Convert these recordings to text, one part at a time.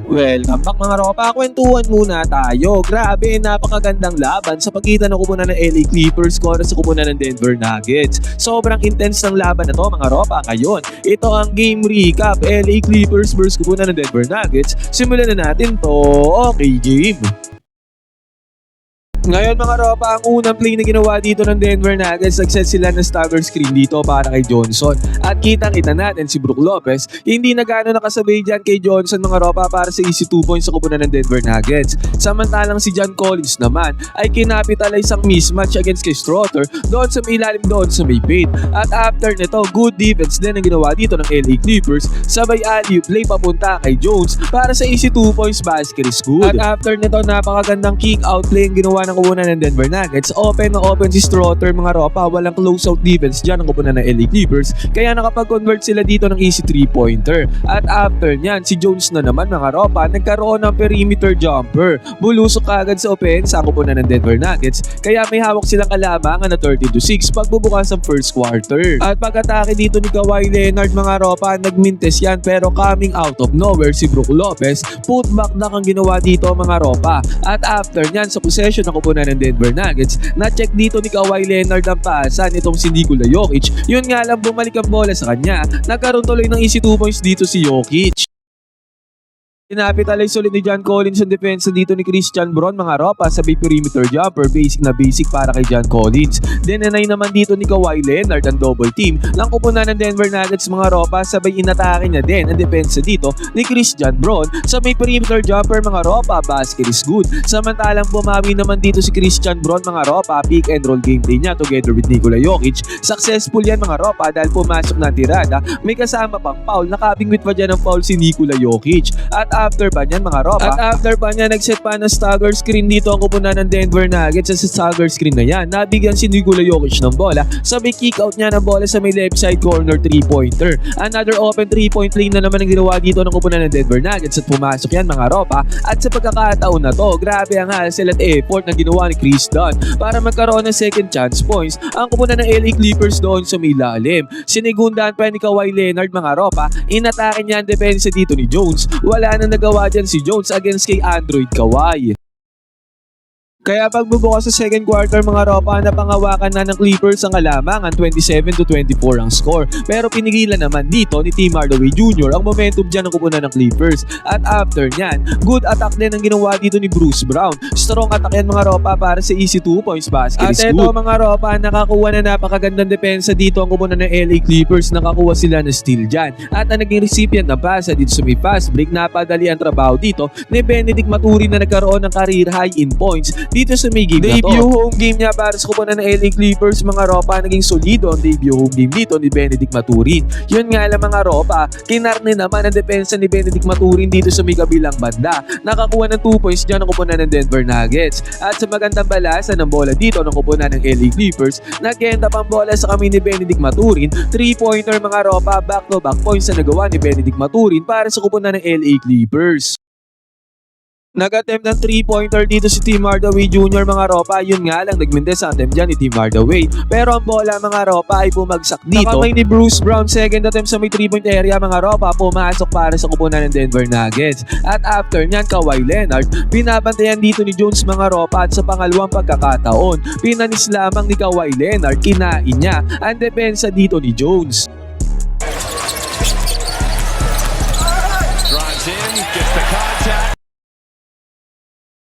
Welcome back mga ropa, kwentuhan muna tayo. Grabe, napakagandang laban sa pagitan ng kupunan ng LA Clippers kontra sa kupunan ng Denver Nuggets. Sobrang intense ng laban na to mga ropa. Ngayon, ito ang game recap, LA Clippers vs kupunan ng Denver Nuggets. Simulan na natin to. Okay, game. Ngayon mga ropa, ang unang play na ginawa dito ng Denver Nuggets, nagset sila ng stagger screen dito para kay Johnson. At kitang-kita natin si Brook Lopez, hindi na gano'ng nakasabay dyan kay Johnson mga ropa para sa easy 2 points sa kupunan ng Denver Nuggets. Samantalang si John Collins naman ay kinapitalize ang mismatch against kay Strother doon sa may ilalim doon sa may paint. At after nito, good defense din ang ginawa dito ng LA Clippers, sabay alley play papunta kay Jones para sa easy 2 points basket is good. At after nito, napakagandang kick out play ang ginawa ng kupunan ng Denver Nuggets. Open na open si Strother mga ropa, walang close-out defense dyan ang kupunan ng LA Clippers, kaya nakapag-convert sila dito ng easy 3-pointer. At after nyan, si Jones na naman mga ropa, nagkaroon ng perimeter jumper. Bulusok agad sa offense ang kupunan ng Denver Nuggets, kaya may hawak silang kalamangan na 13-6 pagbubukas ng first quarter. At pag-atake dito ni Kawhi Leonard mga ropa, nagmintes yan, pero coming out of nowhere si Brook Lopez, putback na ang ginawa dito mga ropa. At after nyan, sa possession ng kupunan ng Denver Nuggets, na-check dito ni Kawhi Leonard ang pasan itong si Nikola Jokic. Yun nga lang, bumalik ang bola sa kanya. Nagkaroon tuloy ng easy 2 points dito si Jokic. Pinapitalize ulit ni John Collins ang depensa dito ni Christian Braun mga ropa, sabay perimeter jumper, basic na basic para kay John Collins. Denanay naman dito ni Kawhi Leonard ang double team ng kupunan ng Denver Nuggets mga ropa, sabay inatake niya din ang depensa dito ni Christian Braun, sabay perimeter jumper mga ropa, basket is good. Samantalang bumawi naman dito si Christian Braun mga ropa, pick and roll gameplay niya together with Nikola Jokic. Successful yan mga ropa dahil pumasok na tirada, may kasama pang foul, nakabingwit pa dyan ang foul si Nikola Jokic. At after pa niyan mga ropa, nagset pa ng stagger screen dito ang kupunan ng Denver Nuggets. Sa stagger screen na yan, nabigyan si Nikola Jokic ng bola, sabay kick out niya ng bola sa may left side corner 3-pointer. Another open 3-point lane na naman ang ginawa dito ng kupunan ng Denver Nuggets at pumasok yan mga ropa. At sa pagkakataon na to, grabe ang hassle at effort na ginawa ni Chris Dunn para magkaroon ng second chance points ang kupunan ng LA Clippers doon sa may lalim. Sinigundahan pa ni Kawhi Leonard mga ropa, inatake niya ang depensa dito ni Jones. Wala na nagawa dyan si Jones against kay Android Kawhi. Kaya pagbubukas sa second quarter mga ropa, napangawakan na ng Clippers ang kalamangan, 27-24 ang score. Pero pinigilan naman dito ni Tim Hardaway Jr. ang momentum dyan ng kupunan ng Clippers. At after nyan, good attack din ang ginawa dito ni Bruce Brown. Strong attack yan mga ropa para sa easy 2 points basket is good. At eto mga ropa, nakakuha na napakagandang depensa dito ang kupunan ng LA Clippers. Nakakuha sila ng steal dyan. At ang naging recipient ng pasa dito sa may fast break, napadali ang trabaho dito ni Benedict Mathurin na nagkaroon ng career high in points dito sa may game na to. Debut home game niya para sa kupunan ng LA Clippers mga ropa, naging solido ang debut home game dito ni Benedict Mathurin. Yun nga lang mga ropa, kinarne naman ang depensa ni Benedict Mathurin dito sa may kabilang banda. Nakakuha ng 2 points dyan ang kupunan ng Denver Nuggets. At sa magandang balasan ng bola dito ng kupunan ng LA Clippers, nagkenta pang bola sa kami ni Benedict Mathurin. 3-pointer mga ropa, back-to-back points na nagawa ni Benedict Mathurin para sa kupunan ng LA Clippers. Nag-attempt ng 3-pointer dito si Tim Hardaway Jr. mga ropa, yun nga lang nagmintes ang attempt dyan ni Tim Hardaway. Pero ang bola mga ropa ay bumagsak dito. Nakamay ni Bruce Brown, second attempt sa may 3-point area mga ropa, pumasok para sa kupunan ng Denver Nuggets. At after nyan, Kawhi Leonard, binabantayan dito ni Jones mga ropa at sa pangalawang pagkakataon, pinanis lamang ni Kawhi Leonard, kinain niya ang depensa dito ni Jones. Drives in, gets the contact.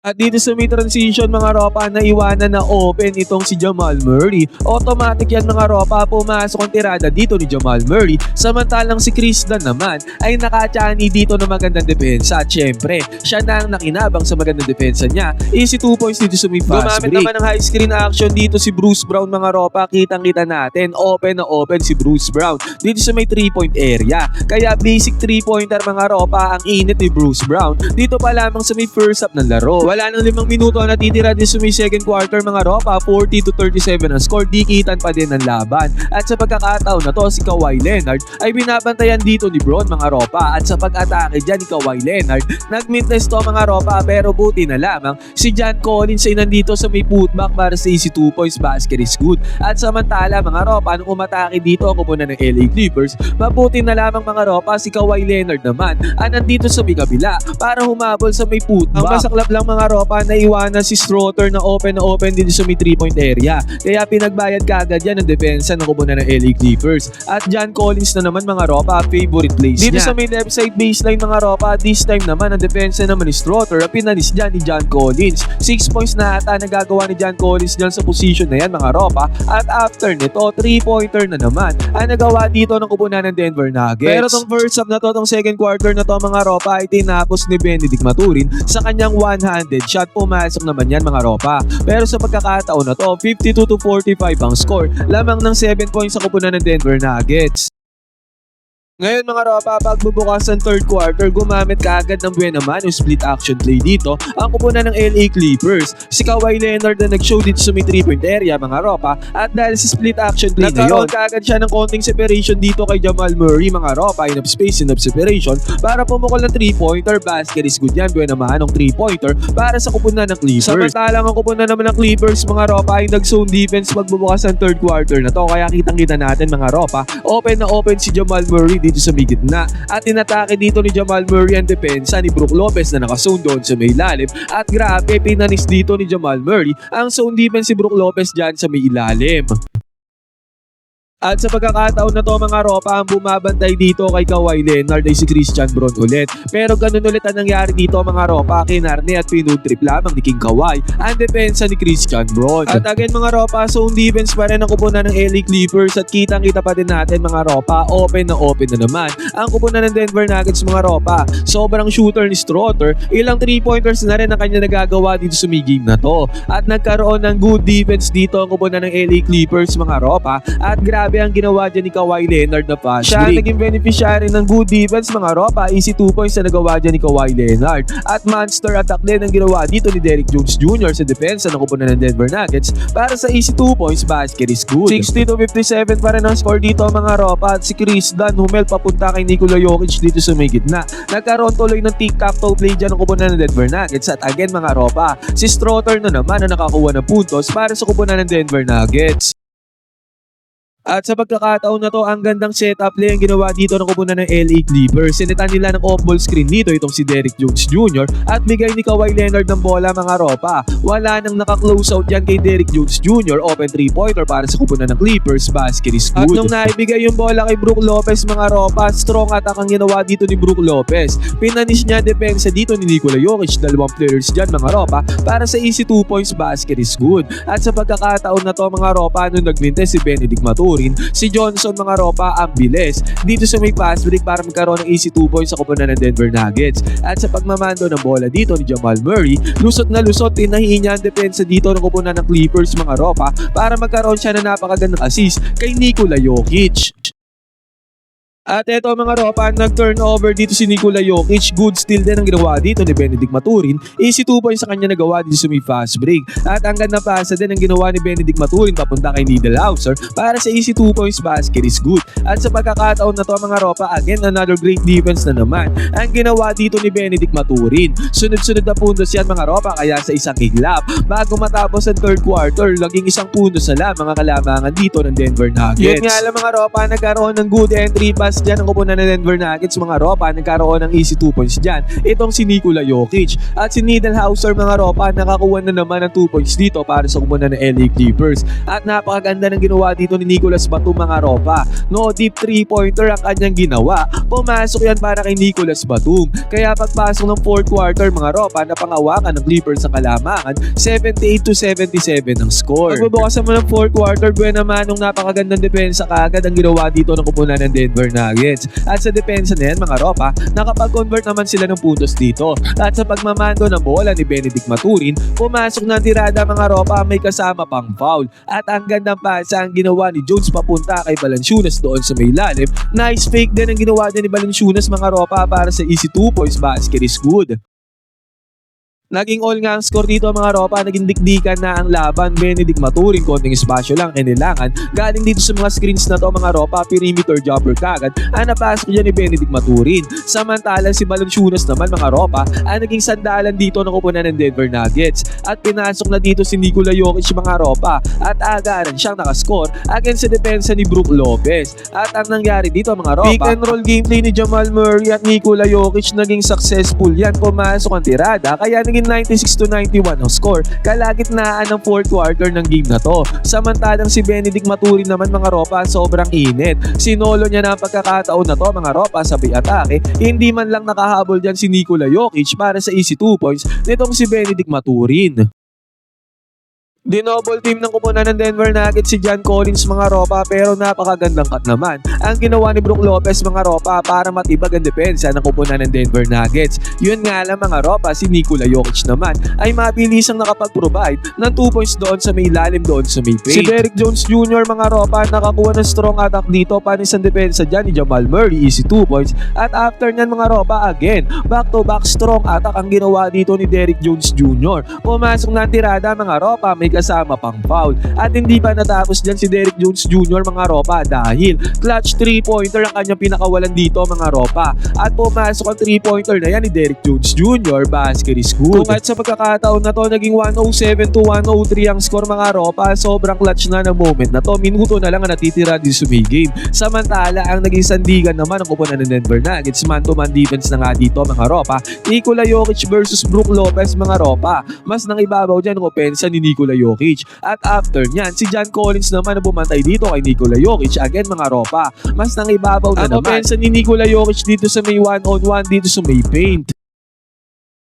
At dito sa may transition mga ropa, naiwanan na open itong si Jamal Murray. Automatic yan mga ropa, pumasok ang tirada dito ni Jamal Murray. Samantalang si Chris Dunn naman ay nakatyani dito ng magandang depensa. At syempre, siya na ang nakinabang sa magandang depensa niya. Easy 2 points dito sa may fast break. Gumamit naman ng high screen action dito si Bruce Brown mga ropa. Kitang-kita natin, open na open si Bruce Brown dito sa may 3-point area. Kaya basic 3-pointer mga ropa ang init ni Bruce Brown dito pa lamang sa may first half ng laro. Wala nang 5 minuto na natitira din sa may second quarter mga ropa, 40-37 ang score, dikitan pa din ang laban. At sa pagkakataon na to, si Kawhi Leonard ay binabantayan dito ni Bron mga ropa, at sa pag-atake dyan ni Kawhi Leonard, nag-mintes to mga ropa, pero buti na lamang si John Collins ay nandito sa may putback para sa easy 2 points basket is good. At samantala mga ropa, nung umatake dito ang kupunan ng LA Clippers, mabuti na lamang mga ropa, si Kawhi Leonard naman ay nandito sa may kabila para humabol sa may putback. Ang masaklap lang mga ropa, naiwanan si Strother na open dito sa may 3-point area, kaya pinagbayad kaagad yan ng depensa ng kupunan ng LA Clippers. At John Collins na naman mga ropa, favorite place dito niya sa may left side baseline mga ropa. This time naman ang depensa naman ni Strother, pinanis dyan ni John Collins. 6 points na ata nagagawa ni John Collins dyan sa position na yan mga ropa, at after nito 3-pointer na naman ang nagawa dito ng kupunan ng Denver Nuggets. Pero tong first half na to, tong second quarter na to mga ropa, ay tinapos ni Benedict Mathurin sa kanyang one-handed shot. Pumasok naman yan mga ropa, pero sa pagkakataon na to 52-45 ang score, lamang ng 7 points sa kupunan ng Denver Nuggets. Ngayon mga ropa, pagbubukas ng third quarter, gumamit kaagad ng buena mano split action play dito ang kupunan ng LA Clippers. Si Kawhi Leonard na nag-show dito sa may 3-point area mga ropa, at dahil sa split action play na yun, kaagad siya ng konting separation dito kay Jamal Murray mga ropa, enough space, enough separation para pumukol ng 3-pointer basket is good yan. Buena manong 3-pointer para sa kupunan ng Clippers. Samantalang ang kupunan naman ng Clippers mga ropa ay nag-zone defense pagbubukas ng third quarter na to, kaya kitang-kita natin mga ropa, open na open si Jamal Murray dito sa may gitna, at inatake dito ni Jamal Murray ang depensa ni Brook Lopez na nakazone doon sa may ilalim, at grabe pinanis dito ni Jamal Murray ang zone defense si Brook Lopez dyan sa may ilalim. At sa pagkakataon na to mga ropa, ang bumabantay dito kay Kawhi Leonard ay si Christian Braun ulit. Pero ganun ulit ang nangyari dito mga ropa, kinarne at pinudtrip lamang ni King Kawhi ang depensa ni Christian Braun. At again mga ropa, zone defense pa rin ang kupunan ng LA Clippers, at kitang-kita pa din natin mga ropa, open na naman ang kupunan ng Denver Nuggets mga ropa. Sobrang shooter ni Strother, ilang 3-pointers na rin ang kanya nagagawa dito sa game na to. At nagkaroon ng good defense dito ang kupunan ng LA Clippers mga ropa, at grabe ang ginawa dyan ni Kawhi Leonard na pass break. Siya naging beneficiary ng good defense mga ropa, easy 2 points na nagawa dyan ni Kawhi Leonard. At monster attack din ang ginawa dito ni Derrick Jones Jr. sa depensa ng kupunan ng Denver Nuggets para sa easy 2 points basket is good. 60-57 pa rin ang score dito mga ropa, at si Chris Dunn humel papunta kay Nikola Jokic dito sa may gitna. Nagkaroon tuloy ng tic-tac-toe play dyan ng kupunan ng Denver Nuggets, at again mga ropa, si Strother na naman ang nakakuha ng puntos para sa kupunan ng Denver Nuggets. At sa pagkakataon na to, ang gandang setup play ang ginawa dito ng kupunan ng LA Clippers. Sinitan nila ng off-ball screen dito itong si Derrick Jones Jr. at bigay ni Kawhi Leonard ng bola mga ropa. Wala nang naka-close out dyan kay Derrick Jones Jr. Open 3-pointer para sa kupunan ng Clippers. Basket is good. At nung naibigay yung bola kay Brook Lopez mga ropa, strong attack ang ginawa dito ni Brook Lopez. Pinanis niya depensa dito ni Nikola Jokic. Dalawang players dyan mga ropa para sa easy 2 points basket is good. At sa pagkakataon na to mga ropa, nung nagmintes si Benedict Mathurin, si Johnson mga ropa ang bilis dito sa may pass break para magkaroon ng easy 2 points sa kupunan ng Denver Nuggets. At sa pagmamando ng bola dito ni Jamal Murray, lusot na lusot, tinahiin niya ang depensa dito ng kupunan ng Clippers mga ropa para magkaroon siya ng napakagandang assist kay Nikola Jokic. At eto mga ropa, nag-turnover dito si Nikola Jokic. Good steal din ang ginawa dito ni Benedict Mathurin. Easy 2 points sa kanya nagawa dito sa may fast break. At ang ganda pasa din ang ginawa ni Benedict Mathurin papunta kay Needlehauser para sa easy 2 points basket is good. At sa pagkakataon na to mga ropa, again another great defense na naman ang ginawa dito ni Benedict Mathurin. Sunod-sunod na puntos yan mga ropa, kaya sa isang iglap bago matapos ang third quarter, laging isang puntos na lang mga kalamangan dito ng Denver Nuggets. Yun nga lang mga ropa, nagkaroon ng good entry pass dyan ang kupunan ng Denver Nuggets mga ropa, nagkaroon ng easy 2 points dyan itong si Nikola Jokic. At si Needlehauser mga ropa, nakakuha na naman ng 2 points dito para sa kupunan ng LA Clippers. At napakaganda ng ginawa dito ni Nicolas Batum mga ropa. No deep 3-pointer ang kanyang ginawa. Pumasok yan para kay Nicolas Batum. Kaya pagpasok ng fourth quarter mga ropa, napangawakan ng Clippers sa kalamangan, 78-77 ang score. Pagbubukas naman ng fourth quarter, buwan naman nung napakagandang depensa kaagad ang ginawa dito ng kupunan ng Denver Nuggets. At sa depensa na yan mga ropa, nakapag-convert naman sila ng puntos dito. At sa pagmamando ng bola ni Benedict Mathurin, pumasok ng tirada mga ropa, may kasama pang foul. At ang gandang pasa ang ginawa ni Jones papunta kay Valanciunas doon sa may lalim. Nice fake din ang ginawa din ni Valanciunas mga ropa para sa easy 2 points basket is good. Naging all nga ang score dito mga ropa, naging dikdikan na ang laban. Benedict Maturin, konting espasyo lang kailangan. Galing dito sa mga screens na to mga ropa, perimeter jumper kagad ang napasok dyan ni Benedict Maturin. Samantalang si Valanciunas naman mga ropa, ang naging sandalan dito ng kupunan ng Denver Nuggets. At pinasok na dito si Nikola Jokic mga ropa at agaran siyang nakascore against sa depensa ni Brook Lopez. At ang nangyari dito mga ropa, pick and roll gameplay ni Jamal Murray at Nikola Jokic naging successful yan. Pumasok ang tirada kaya naging 96-91 ang score kalagitnaan ng fourth quarter ng game na to. Samantalang si Benedict Maturin naman mga ropa sobrang init. Sinolo niya na ang pagkakataon na to mga ropa sa atake. Hindi man lang nakahabol dyan si Nikola Jokic para sa easy 2 points nitong si Benedict Maturin. Dinouble team ng kupunan ng Denver Nuggets si John Collins mga ropa pero napakagandang cut naman ang ginawa ni Brook Lopez mga ropa para matibag ang depensa ng kupunan ng Denver Nuggets. Yun nga lang mga ropa, si Nikola Jokic naman ay mabilisang nakapag-provide ng 2 points doon sa may lalim doon sa may paint. Si Derrick Jones Jr. mga ropa nakakuha ng strong attack dito panis ang depensa dyan ni Jamal Murray, easy 2 points. At after nyan mga ropa again, back to back strong attack ang ginawa dito ni Derrick Jones Jr. Pumasok na ang tirada mga ropa, may kasama pang foul. At hindi pa natapos dyan si Derrick Jones Jr. mga ropa dahil clutch 3-pointer ang kanyang pinakawalan dito mga ropa. At pumasok ang 3-pointer na yan ni Derrick Jones Jr. Basket is good. Kung at sa pagkakataon na to naging 107-103 ang score mga ropa, sobrang clutch na ng moment na to. Minuto na lang ang natitira din sa game. Samantala ang naging sandigan naman ang kupunan ng Denver Nuggets, man-to-man defense na nga dito mga ropa. Nikola Jokic versus Brook Lopez mga ropa. Mas nang ibabaw dyan ang opensa ni Nikola Jokic. At after nyan, si John Collins naman na bumantay dito kay Nikola Jokic. Again mga ropa, mas nang ibabaw na naman ang opensa ni Nikola Jokic dito sa may 1-on-1 dito sa may paint.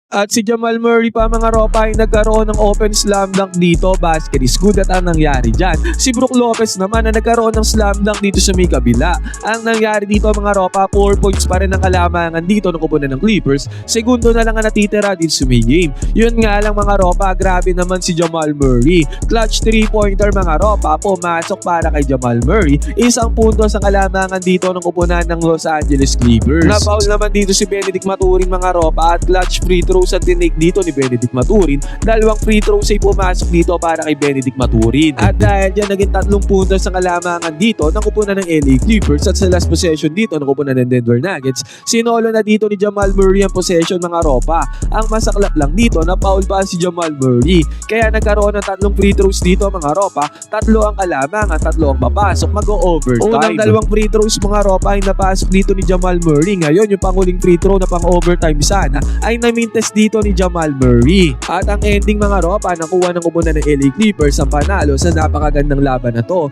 At si Jamal Murray pa mga ropa ay nagkaroon ng open slam dunk dito, basket is good. At ang nangyari dyan, si Brook Lopez naman na nagkaroon ng slam dunk dito sa may kabila. Ang nangyari dito mga ropa, 4 points pa rin ang kalamangan dito ng kupunan ng Clippers. Segundo na lang ang natitira dito sa may game. Yun nga lang mga ropa, grabe naman si Jamal Murray. Clutch 3-pointer mga ropa, pumasok para kay Jamal Murray. Isang puntos ang kalamangan dito ng kupunan ng Los Angeles Clippers. Na-foul naman dito si Benedict Maturin mga ropa at clutch free throws ang tinake dito ni Benedict Maturin. Dalawang free throws ay pumasok dito para kay Benedict Maturin. At dahil dyan naging 3 puntos ang kalamangan dito ng kupunan ng LA Clippers. At sa last possession dito ng kupunan ng Denver Nuggets, sinolo na dito ni Jamal Murray ang possession mga ropa. Ang masaklap lang dito na foul pa si Jamal Murray. Kaya nagkaroon ng 3 free throws dito mga ropa. 3 ang kalamangan, 3 ang papasok, mag-overtime. Unang 2 free throws mga ropa ay napasok dito ni Jamal Murray. Ngayon yung panguling free throw na pang-overtime sana ay namintes dito ni Jamal Murray. At ang ending mga ropa, nakuha ng kupunan ng LA Clippers ang panalo sa napakagandang laban na to.